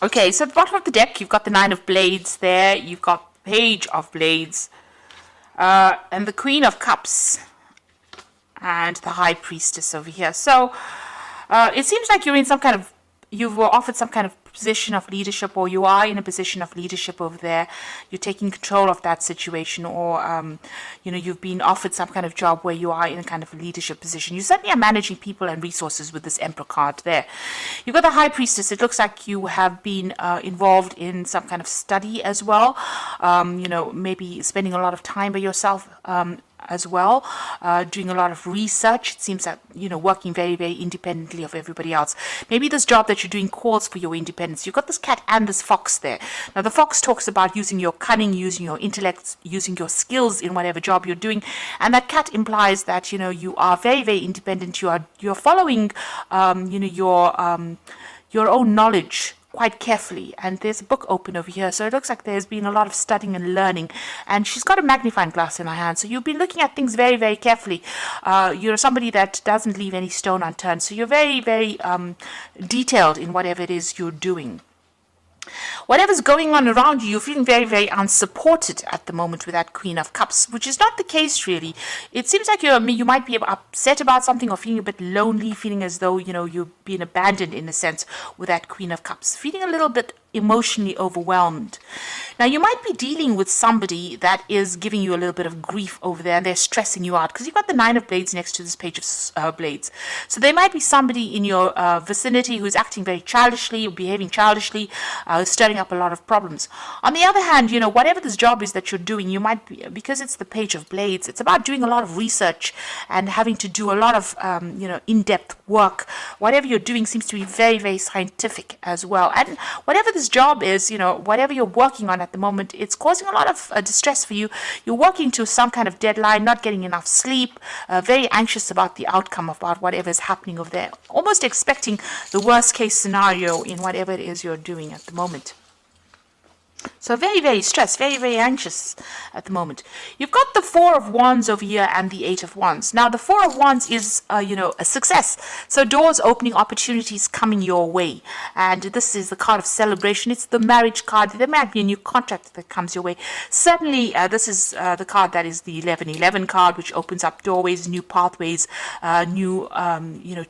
Okay, so at the bottom of the deck, you've got the Nine of Blades there. You've got Page of Blades. And the Queen of Cups. And the High Priestess over here. So it seems like you're in some kind of, you were offered some kind of position of leadership, or you are in a position of leadership over there. You're taking control of that situation, or you've been offered some kind of job where you are in a kind of leadership position. You certainly are managing people and resources with this Emperor card there. You've got the High Priestess. It looks like you have been involved in some kind of study as well. Maybe spending a lot of time by yourself as well, doing a lot of research. It seems that, working very, very independently of everybody else. Maybe this job that you're doing calls for your independence. You've got this cat and this fox there. Now, the fox talks about using your cunning, using your intellect, using your skills in whatever job you're doing. And that cat implies that, you are very, very independent. You're following, your own knowledge quite carefully, and there's a book open over here, so it looks like there's been a lot of studying and learning, and she's got a magnifying glass in her hand, so you've been looking at things very, very carefully. You're somebody that doesn't leave any stone unturned, so you're very, very detailed in whatever it is you're doing. Whatever's going on around you, you're feeling very, very unsupported at the moment with that Queen of Cups, which is not the case really. It seems like you might be upset about something, or feeling a bit lonely, feeling as though, you've been abandoned in a sense with that Queen of Cups, feeling a little bit emotionally overwhelmed. Now, you might be dealing with somebody that is giving you a little bit of grief over there, and they're stressing you out, because you've got the Nine of Blades next to this Page of Blades. So there might be somebody in your vicinity who's acting very childishly, or behaving childishly, stirring up a lot of problems. On the other hand, whatever this job is that you're doing, you might be, because it's the Page of Blades, it's about doing a lot of research and having to do a lot of, in-depth work. Whatever you're doing seems to be very, very scientific as well. And whatever this job is, whatever you're working on at the moment, it's causing a lot of distress for you. You're working to some kind of deadline, not getting enough sleep, very anxious about the outcome, about whatever is happening over there, almost expecting the worst case scenario in whatever it is you're doing at the moment. So very, very stressed, very, very anxious at the moment. You've got the Four of Wands over here and the Eight of Wands. Now, the Four of Wands is, a success. So doors opening, opportunities coming your way. And this is the card of celebration. It's the marriage card. There might be a new contract that comes your way. Certainly, this is the card that is the 1111 card, which opens up doorways, new pathways, new,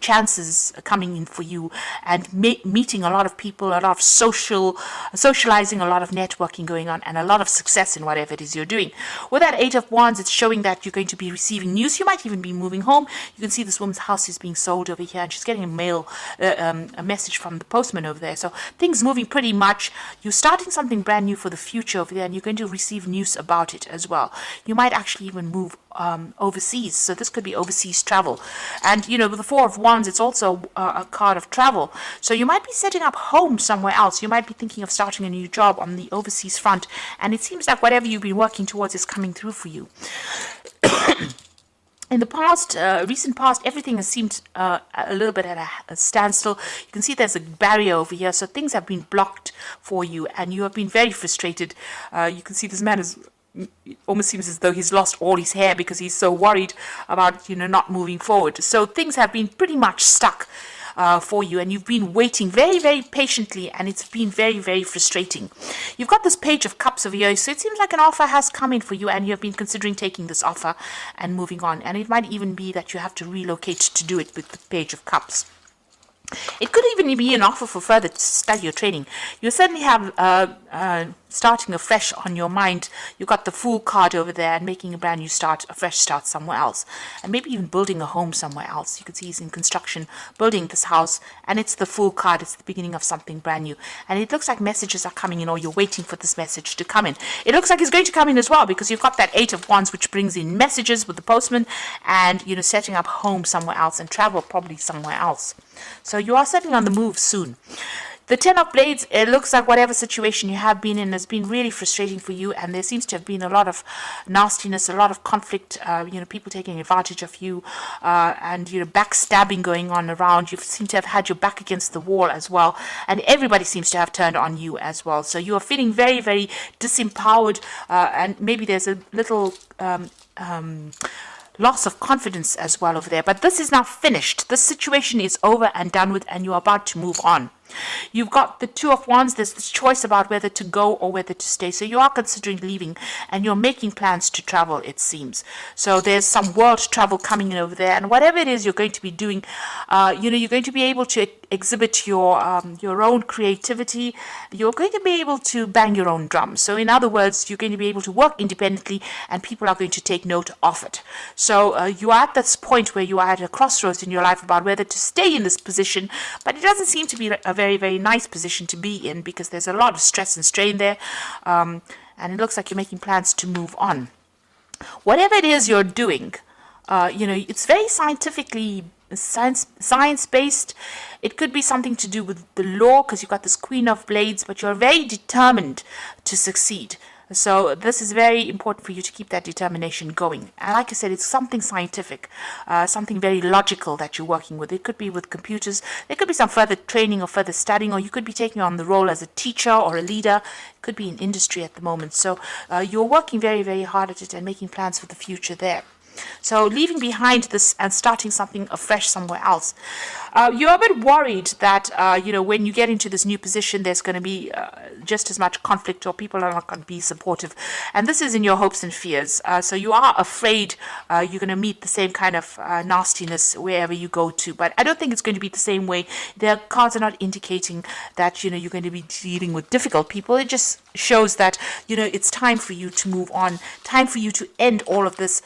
chances coming in for you, and meeting a lot of people, a lot of socializing, a lot of networking going on, and a lot of success in whatever it is you're doing. With that Eight of Wands, it's showing that you're going to be receiving news. You might even be moving home. You can see this woman's house is being sold over here, and she's getting a message from the postman over there. So things moving pretty much. You're starting something brand new for the future over there, and you're going to receive news about it as well. You might actually even move overseas, so this could be overseas travel. And with the Four of Wands, it's also a card of travel, so you might be setting up home somewhere else. You might be thinking of starting a new job on the overseas front, and it seems like whatever you've been working towards is coming through for you. In the past, recent past, everything has seemed a little bit at a standstill. You can see there's a barrier over here, so things have been blocked for you, and you have been very frustrated. You can see this man is, it almost seems as though he's lost all his hair because he's so worried about, not moving forward. So things have been pretty much stuck for you, and you've been waiting very, very patiently, and it's been very, very frustrating. You've got this Page of Cups over here, so it seems like an offer has come in for you, and you have been considering taking this offer and moving on. And it might even be that you have to relocate to do it with the Page of Cups. It could even be an offer for further study or training. You certainly have starting afresh on your mind. You've got the Fool card over there, and making a brand new start, a fresh start somewhere else. And maybe even building a home somewhere else. You can see he's in construction, building this house, and it's the Fool card. It's the beginning of something brand new. And it looks like messages are coming in, or you're waiting for this message to come in. It looks like it's going to come in as well, because you've got that Eight of Wands, which brings in messages with the postman, and, setting up home somewhere else, and travel probably somewhere else. So you are certainly on the move soon. The Ten of Blades, it looks like whatever situation you have been in has been really frustrating for you, and there seems to have been a lot of nastiness, a lot of conflict, people taking advantage of you, and, backstabbing going on around. You seem to have had your back against the wall as well, and everybody seems to have turned on you as well. So you are feeling very, very disempowered, and maybe there's a little loss of confidence as well over there. But this is now finished. This situation is over and done with, and you're about to move on. You've got the Two of Wands. There's this choice about whether to go or whether to stay. So you are considering leaving and you're making plans to travel, it seems. So there's some world travel coming in over there. And whatever it is you're going to be doing, you're going to be able to exhibit your own creativity. You're going to be able to bang your own drum. So in other words, you're going to be able to work independently and people are going to take note of it. So you are at this point where you are at a crossroads in your life about whether to stay in this position, but it doesn't seem to be a very, very nice position to be in because there's a lot of stress and strain there, and it looks like you're making plans to move on. Whatever it is you're doing, it's very science-based. It could be something to do with the law because you've got this Queen of Blades, but you're very determined to succeed. So this is very important for you to keep that determination going. And like I said, it's something scientific, something very logical that you're working with. It could be with computers. There could be some further training or further studying, or you could be taking on the role as a teacher or a leader. It could be in industry at the moment. So you're working very, very hard at it and making plans for the future there. So leaving behind this and starting something afresh somewhere else. You're a bit worried that, when you get into this new position, there's going to be just as much conflict or people are not going to be supportive. And this is in your hopes and fears. So you are afraid you're going to meet the same kind of nastiness wherever you go to. But I don't think it's going to be the same way. Their cards are not indicating that, you're going to be dealing with difficult people. It just shows that, it's time for you to move on, time for you to end all of this,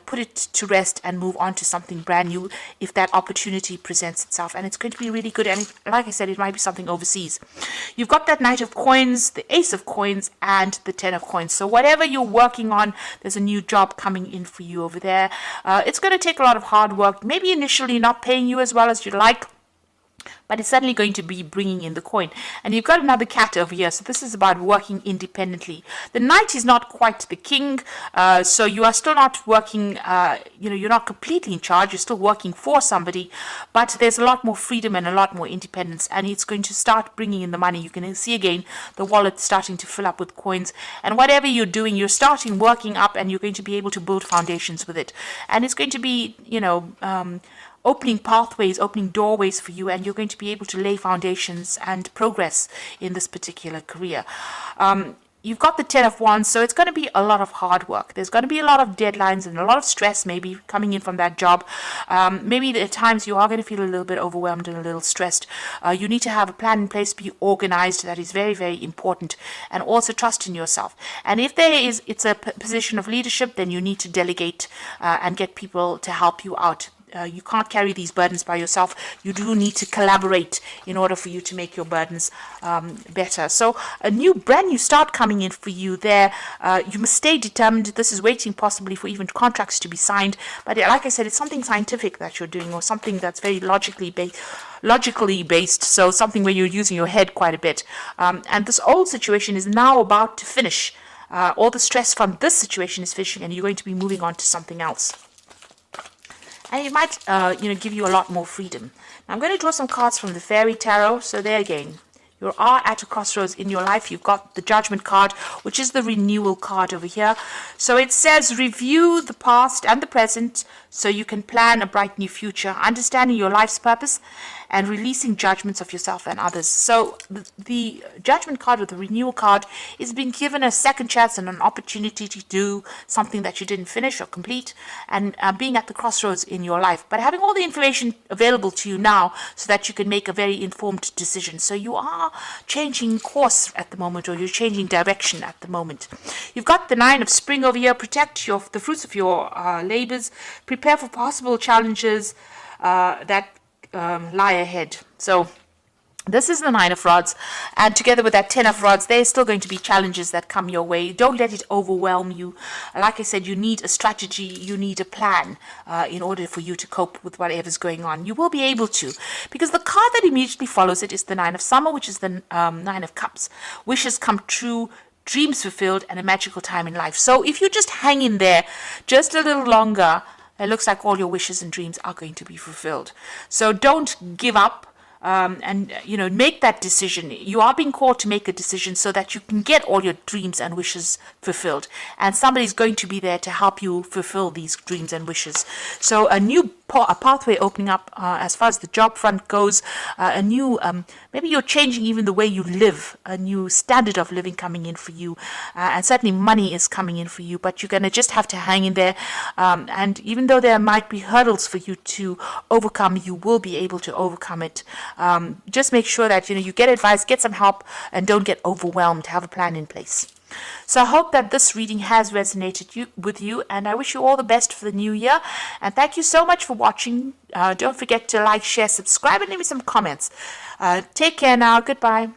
put it to rest and move on to something brand new if that opportunity presents itself. And it's going to be really good. And like I said, it might be something overseas. You've got that Knight of Coins, the Ace of Coins, and the Ten of Coins. So whatever you're working on, there's a new job coming in for you over there. It's going to take a lot of hard work, maybe initially not paying you as well as you'd like, but it's certainly going to be bringing in the coin. And you've got another cat over here, so this is about working independently. The knight is not quite the king, so you are still not working, you're not completely in charge, you're still working for somebody, but there's a lot more freedom and a lot more independence, and it's going to start bringing in the money. You can see again the wallet starting to fill up with coins, and whatever you're doing, you're starting working up, and you're going to be able to build foundations with it. And it's going to be, opening pathways, opening doorways for you, and you're going to be able to lay foundations and progress in this particular career. You've got the Ten of Wands, so it's going to be a lot of hard work. There's going to be a lot of deadlines and a lot of stress maybe coming in from that job. Maybe at times you are going to feel a little bit overwhelmed and a little stressed. You need to have a plan in place, be organized. That is very, very important. And also trust in yourself. And if it's a position of leadership, then you need to delegate and get people to help you out. You can't carry these burdens by yourself. You do need to collaborate in order for you to make your burdens better. So a brand new start coming in for you there. You must stay determined. This is waiting possibly for even contracts to be signed. But like I said, it's something scientific that you're doing, or something that's very logically based. So something where you're using your head quite a bit. And this old situation is now about to finish. All the stress from this situation is finishing, and you're going to be moving on to something else. And it might, give you a lot more freedom. Now I'm going to draw some cards from the Fairy Tarot. So there again, you are at a crossroads in your life. You've got the Judgment card, which is the renewal card over here. So it says, review the past and the present so you can plan a bright new future, understanding your life's purpose and releasing judgments of yourself and others. So the Judgment card, or the renewal card, is being given a second chance and an opportunity to do something that you didn't finish or complete, and being at the crossroads in your life, but having all the information available to you now so that you can make a very informed decision. So you are changing course at the moment, or you're changing direction at the moment. You've got the Nine of Spring over here. Protect the fruits of your labors. Prepare for possible challenges that lie ahead. So this is the Nine of Rods, and together with that Ten of Rods, there's still going to be challenges that come your way. Don't let it overwhelm you. Like I said, you need a strategy, you need a plan in order for you to cope with whatever's going on. You will be able to, because the card that immediately follows it is the Nine of Summer, which is the Nine of Cups. Wishes come true, dreams fulfilled, and a magical time in life. So if you just hang in there just a little longer, it looks like all your wishes and dreams are going to be fulfilled. So don't give up. And make that decision. You are being called to make a decision so that you can get all your dreams and wishes fulfilled, and somebody's going to be there to help you fulfill these dreams and wishes. So a new a pathway opening up as far as the job front goes, a new, maybe you're changing even the way you live, a new standard of living coming in for you, and certainly money is coming in for you, but you're going to just have to hang in there, and even though there might be hurdles for you to overcome, you will be able to overcome it. Just make sure that you get advice, get some help, and don't get overwhelmed. Have a plan in place. So I hope that this reading has resonated with you, and I wish you all the best for the new year. And thank you so much for watching. Don't forget to like, share, subscribe, and leave me some comments. Take care now. Goodbye.